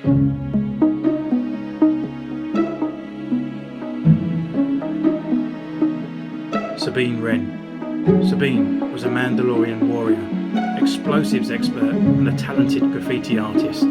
Sabine Wren. Sabine was a Mandalorian warrior, explosives expert and a talented graffiti artist.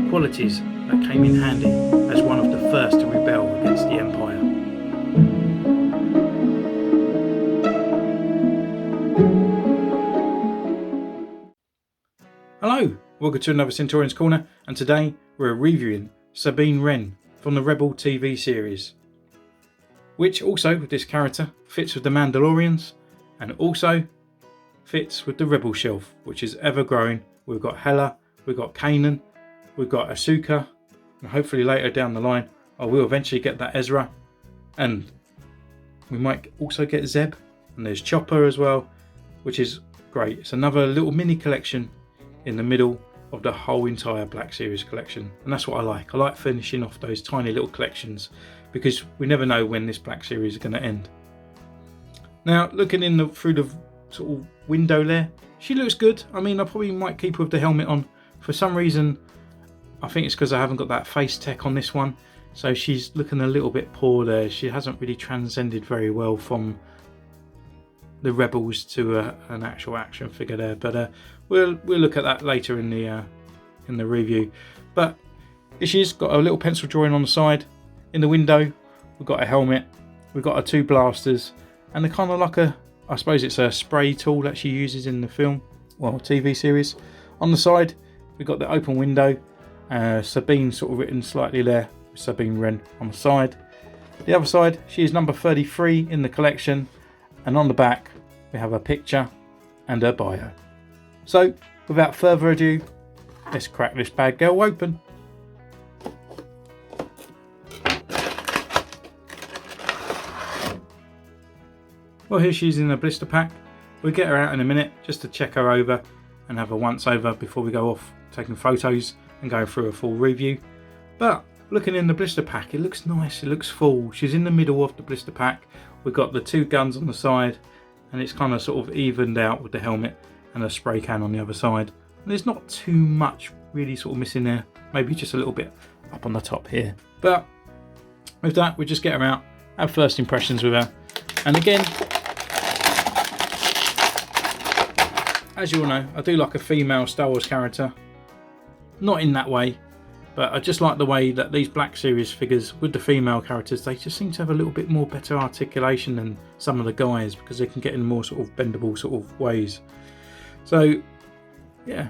Qualities that came in handy as one of the first to rebel against the Empire. Hello, welcome to another Centurion's Corner, and today we're reviewing Sabine Wren from the Rebel TV series, which also, with this character, fits with the Mandalorians and also fits with the Rebel shelf, which is ever growing. We've got Hela, we've got Kanan, we've got Ahsoka, and hopefully later down the line I will eventually get that Ezra, and we might also get Zeb, and there's Chopper as well, which is great. It's another little mini collection in the middle of the whole entire Black Series collection, and that's what I like. I like finishing off those tiny little collections because we never know when this Black Series is going to end. Now, looking through the sort of window there, she looks good. I mean, I probably might keep her with the helmet on. For some reason, I think it's because I haven't got that face tech on this one, so she's looking a little bit poor there. She hasn't really transcended very well from the Rebels to an actual action figure there, but we'll look at that later in the review. But she's got a little pencil drawing on the side. In the window, we've got a helmet, we've got her two blasters, and they're kind of like I suppose it's a spray tool that she uses in the film, well, TV series. On the side, we've got the open window, Sabine sort of written slightly there, with Sabine Wren on the side. The other side, she is number 33 in the collection, and on the back, we have a picture and her bio. So, without further ado, let's crack this bad girl open. Well, here she is in the blister pack. We'll get her out in a minute just to check her over and have a once over before we go off taking photos and going through a full review. But looking in the blister pack, it looks nice, it looks full. She's in the middle of the blister pack. We've got the two guns on the side, and it's kind of sort of evened out with the helmet and a spray can on the other side. And there's not too much really sort of missing there, maybe just a little bit up on the top here. But with that, we just get her out, have first impressions with her. And again, as you all know, I do like a female Star Wars character. Not in that way, but I just like the way that these Black Series figures with the female characters, they just seem to have a little bit more better articulation than some of the guys, because they can get in more sort of bendable sort of ways. So yeah,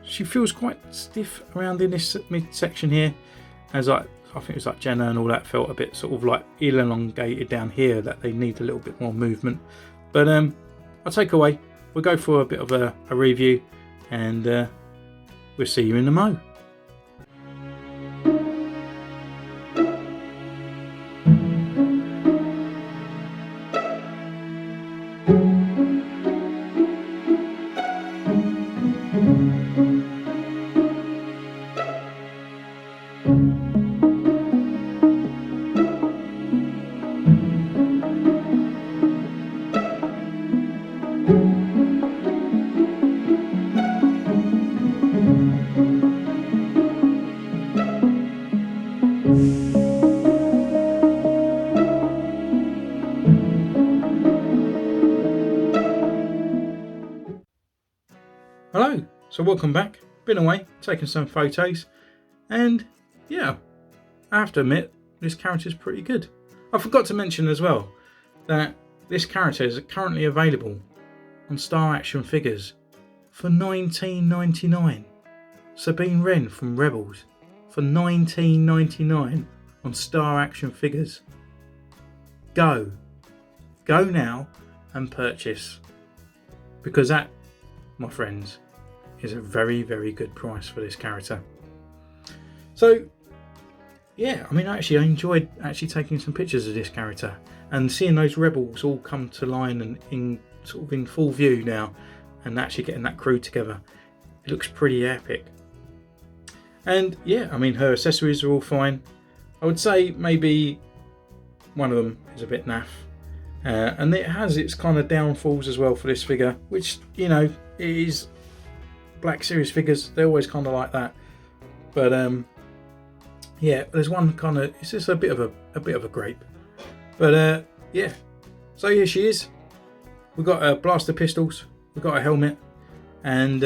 she feels quite stiff around in this midsection here, as I think it was like Jenna and all that felt a bit sort of like elongated down here, that they need a little bit more movement. But I'll take away. We'll go for a bit of a review, and we'll see you in the mo. Hello, so welcome back. Been away, taking some photos, and yeah, I have to admit, this character is pretty good. I forgot to mention as well that this character is currently available on Star Action Figures for $19.99. Sabine Wren from Rebels for $19.99 on Star Action Figures. Go now and purchase, because that, my friends, is a very, very good price for this character. So yeah, I mean, I enjoyed actually taking some pictures of this character and seeing those rebels all come to line and in full view now, and actually getting that crew together. It looks pretty epic. And yeah, I mean, her accessories are all fine. I would say maybe one of them is a bit naff. And it has its kind of downfalls as well for this figure, which, you know, it is Black Series figures. They're always kind of like that. But yeah, there's one kind of, it's just a bit of a grape. But yeah, so here she is. We've got blaster pistols, we've got a helmet, and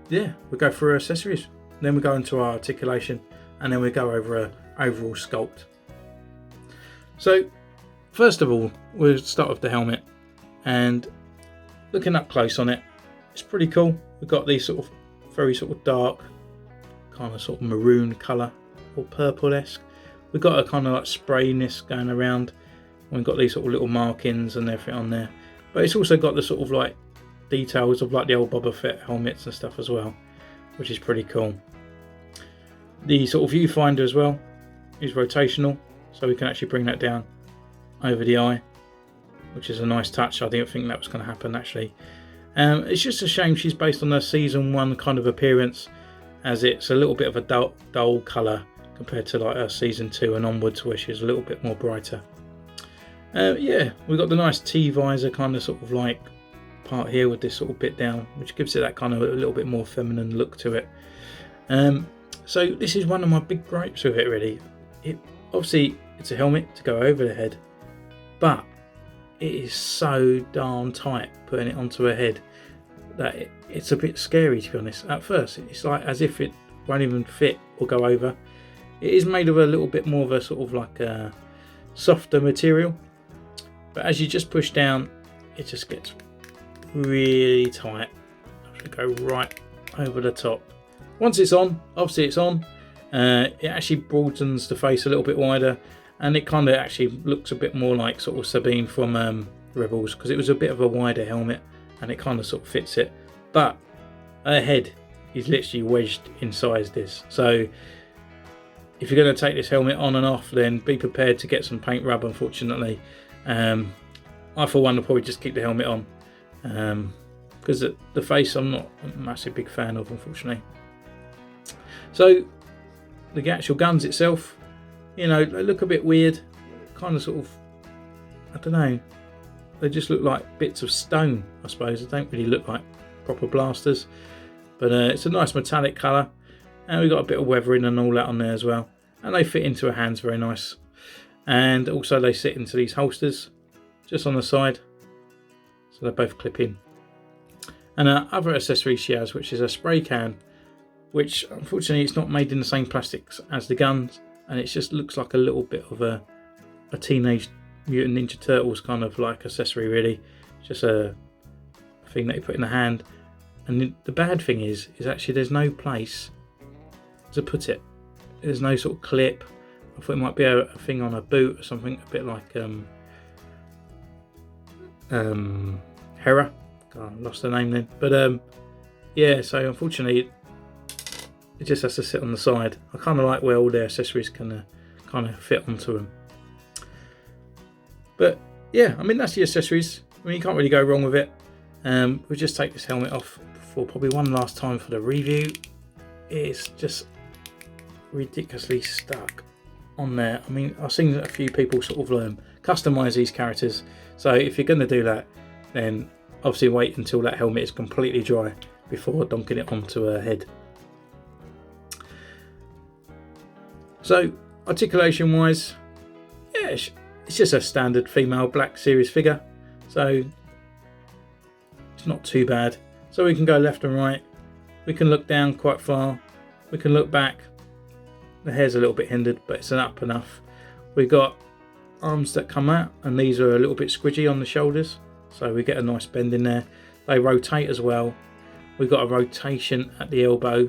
yeah, we go through her accessories. Then we go into our articulation, and then we go over her overall sculpt. So first of all, we'll start with the helmet, and looking up close on it, it's pretty cool. We've got these sort of very sort of dark, kind of sort of maroon colour, or purple-esque. We've got a kind of like sprayness going around. We've got these sort of little markings and everything on there, but it's also got the sort of like details of like the old Boba Fett helmets and stuff as well, which is pretty cool. The sort of viewfinder as well is rotational, so we can actually bring that down over the eye, which is a nice touch. I didn't think that was going to happen actually. It's just a shame she's based on her season 1 kind of appearance, as it's a little bit of a dull colour compared to like her season 2 and onwards, where she's a little bit more brighter. Yeah, we've got the nice T-visor kind of sort of like part here with this sort of bit down, which gives it that kind of a little bit more feminine look to it. So this is one of my big gripes with it really. Obviously it's a helmet to go over the head, but it is so darn tight putting it onto her head that it's a bit scary, to be honest. At first it's like as if it won't even fit or go over. It is made of a little bit more of a sort of like a softer material, but as you just push down, it just gets really tight. I should go right over the top. Once it's on, obviously it's on, it actually broadens the face a little bit wider, and it kind of actually looks a bit more like sort of Sabine from Rebels, because it was a bit of a wider helmet and it kind of sort of fits it, but her head is literally wedged inside this. So if you're going to take this helmet on and off, then be prepared to get some paint rub, unfortunately. I for one will probably just keep the helmet on, because the face I'm not a massive big fan of, unfortunately. So the actual guns itself, you know, they look a bit weird, kind of sort of, I don't know, they just look like bits of stone, I suppose. They don't really look like proper blasters, but it's a nice metallic colour, and we've got a bit of weathering and all that on there as well, and they fit into her hands very nice. And also they sit into these holsters just on the side, so they both clip in. And other accessories she has, which is a spray can, which unfortunately it's not made in the same plastics as the guns, and it just looks like a little bit of a Teenage Mutant Ninja Turtles kind of like accessory really. Just a thing that you put in the hand. And the bad thing is actually there's no place to put it. There's no sort of clip. I thought it might be a thing on a boot or something, a bit like Hera. God, I lost the name then. But yeah, so unfortunately it just has to sit on the side. I kind of like where all their accessories can kind of fit onto them. But yeah, I mean that's the accessories. I mean you can't really go wrong with it. We'll just take this helmet off for probably one last time for the review. It's just ridiculously stuck on there. I mean, I've seen a few people sort of customize these characters, so if you're going to do that, then obviously wait until that helmet is completely dry before donking it onto her head. So articulation wise, yeah, it's just a standard female Black Series figure, so it's not too bad. So we can go left and right, we can look down quite far, we can look back. The hair's a little bit hindered, but it's up enough. We've got arms that come out, and these are a little bit squidgy on the shoulders, so we get a nice bend in there. They rotate as well. We've got a rotation at the elbow.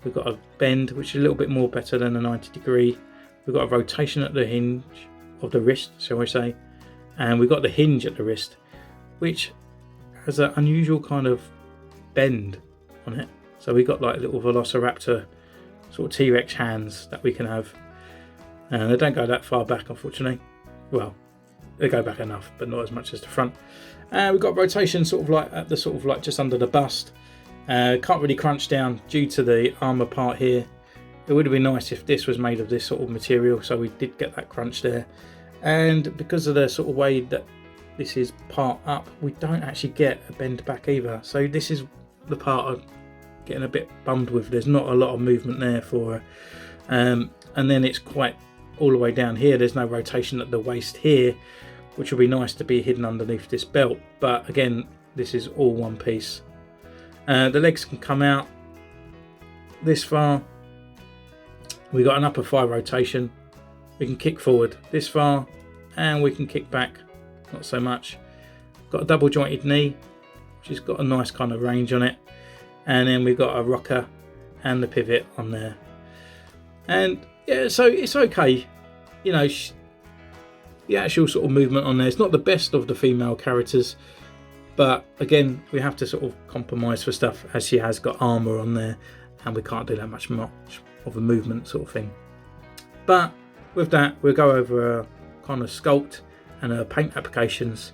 We've got a bend, which is a little bit more better than a 90 degree. We've got a rotation at the hinge of the wrist, shall we say. And we've got the hinge at the wrist, which has an unusual kind of bend on it. So we've got like little Velociraptor sort of T-Rex hands that we can have. And they don't go that far back, unfortunately. Well, they go back enough, but not as much as the front. We've got rotation sort of like at the sort of like just under the bust. Can't really crunch down due to the armour part here. It would have been nice if this was made of this sort of material, so we did get that crunch there. And because of the sort of way that this is part up, we don't actually get a bend back either. So this is the part I getting a bit bummed with. There's not a lot of movement there for her. And then it's quite all the way down here. There's no rotation at the waist here, which will be nice to be hidden underneath this belt. But again, this is all one piece. The legs can come out this far. We got an upper thigh rotation. We can kick forward this far, and we can kick back not so much. Got a double jointed knee, which has got a nice kind of range on it. And then we've got a rocker and the pivot on there. And yeah, so it's okay. You know, the actual sort of movement on there, it's not the best of the female characters, but again, we have to sort of compromise for stuff, as she has got armour on there, and we can't do that much of a movement sort of thing. But with that, we'll go over a kind of sculpt and her paint applications.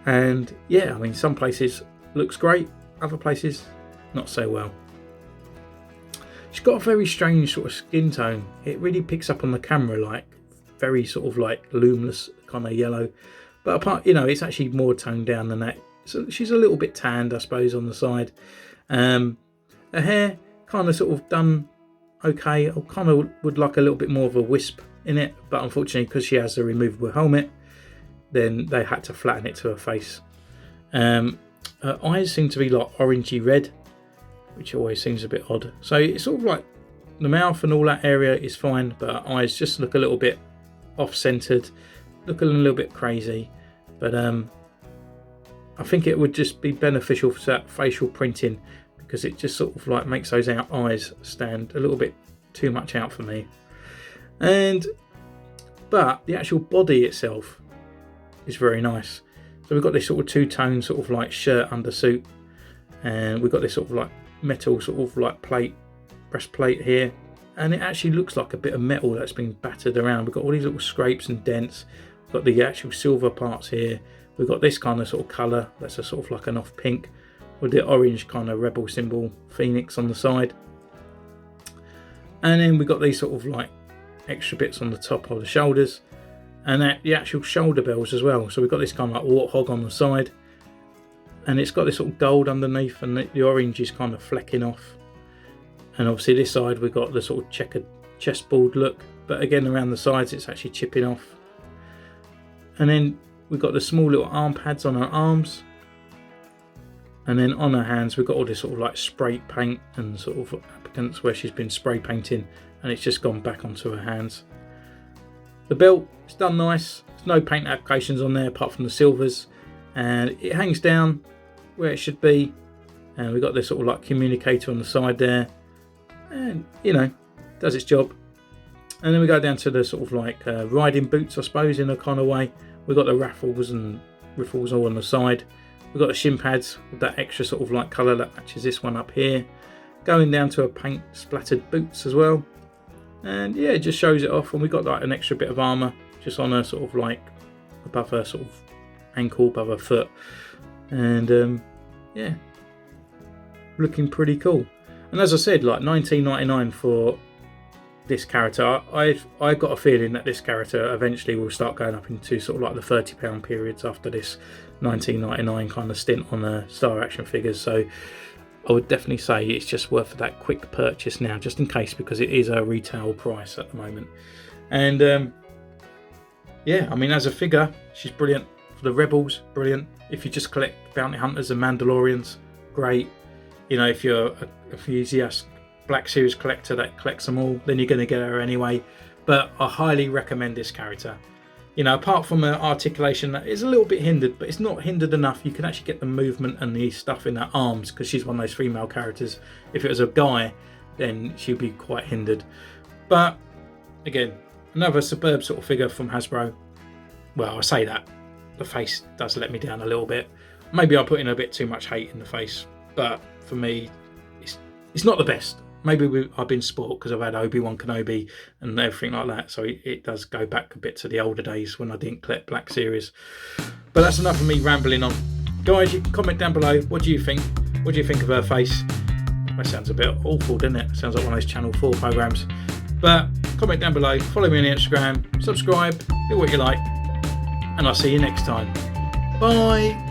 And yeah, I mean, some places looks great, other places not so well. She's got a very strange sort of skin tone. It really picks up on the camera like very sort of like luminous kind of yellow, but apart, you know, it's actually more toned down than that. So she's a little bit tanned, I suppose, on the side. Her hair kind of sort of done okay. I kind of would like a little bit more of a wisp in it, but unfortunately, because she has a removable helmet, then they had to flatten it to her face. Her eyes seem to be like orangey red, which always seems a bit odd. So it's sort of like the mouth and all that area is fine, but her eyes just look a little bit off-centered, look a little bit crazy. But I think it would just be beneficial for that facial printing, because it just sort of like makes those eyes stand a little bit too much out for me. But the actual body itself is very nice. So we've got this sort of two-tone sort of like shirt undersuit, and we've got this sort of like metal sort of like breastplate here, and it actually looks like a bit of metal that's been battered around. We've got all these little scrapes and dents. We've got the actual silver parts here. We've got this kind of sort of colour that's a sort of like an off pink with the orange kind of rebel symbol phoenix on the side. And then we've got these sort of like extra bits on the top of the shoulders, and the actual shoulder bells as well. So we've got this kind of like warthog on the side, and it's got this sort of gold underneath, and the orange is kind of flecking off. And obviously this side we've got the sort of checkered chessboard look, but again around the sides it's actually chipping off. And then we've got the small little arm pads on her arms, and then on her hands we've got all this sort of like spray paint and sort of applicants where she's been spray painting, and it's just gone back onto her hands. The belt is done nice. There's no paint applications on there apart from the silvers, and it hangs down where it should be. And we've got this sort of like communicator on the side there, and you know, does its job. And then we go down to the sort of like riding boots, I suppose, in a kind of way. We've got the raffles and riffles all on the side. We've got the shin pads with that extra sort of like colour that matches this one up here. Going down to a paint splattered boots as well. And yeah, it just shows it off. And we've got like an extra bit of armour just on her sort of like above her sort of ankle, above her foot. And yeah, looking pretty cool. And as I said, like $19.99 for this character. I got a feeling that this character eventually will start going up into sort of like the £30 periods after this $19.99 kind of stint on the Star Action figures. So I would definitely say it's just worth that quick purchase now, just in case, because it is a retail price at the moment. And yeah, I mean, as a figure, she's brilliant. For the Rebels, brilliant. If you just collect bounty hunters and Mandalorians, great. You know, if you're a enthusiast Black Series collector that collects them all, then you're going to get her anyway. But I highly recommend this character. You know, apart from her articulation that is a little bit hindered, but it's not hindered enough. You can actually get the movement and the stuff in her arms, because she's one of those female characters. If it was a guy, then she'd be quite hindered. But again, another superb sort of figure from Hasbro. Well, I say that, the face does let me down a little bit. Maybe I'm putting a bit too much hate in the face, but for me, it's not the best. Maybe I've been spoilt because I've had Obi-Wan Kenobi and everything like that, so it does go back a bit to the older days when I didn't collect Black Series. But that's enough of me rambling on. Guys, you can comment down below. What do you think? What do you think of her face? That sounds a bit awful, doesn't it? Sounds like one of those Channel 4 programmes. But comment down below, follow me on Instagram, subscribe, do what you like, and I'll see you next time. Bye!